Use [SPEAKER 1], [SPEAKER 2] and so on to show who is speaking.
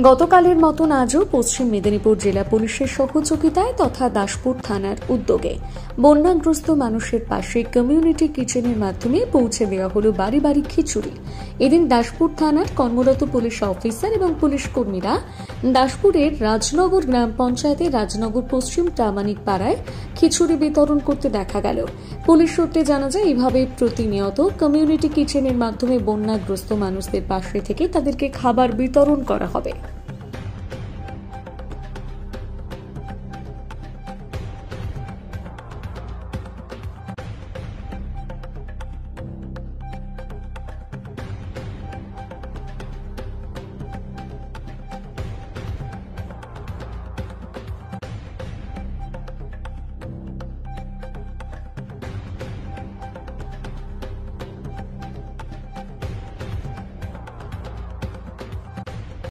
[SPEAKER 1] গতকালের মতন আজও পশ্চিম মেদিনীপুর জেলা পুলিশের সহযোগিতায় তথা দাসপুর থানার উদ্যোগে বন্যাগ্রস্ত মানুষের পাশে কমিউনিটি কিচেনের মাধ্যমে পৌঁছে দেওয়া হলো বাড়ি বাড়ি খিচুড়ি। এদিন দাসপুর থানার কর্মরত পুলিশ অফিসার এবং পুলিশ কর্মীরা দাসপুরের রাজনগর গ্রাম পঞ্চায়েতের রাজনগর পশ্চিম প্রামাণিক পাড়ায় খিচুড়ি বিতরণ করতে দেখা গেল। পুলিশ সূত্রে জানা যায়, এইভাবে প্রতিনিয়ত কমিউনিটি কিচেনের মাধ্যমে বন্যাগ্রস্ত মানুষদের পাশে থেকে তাদেরকে খাবার বিতরণ করা হবে।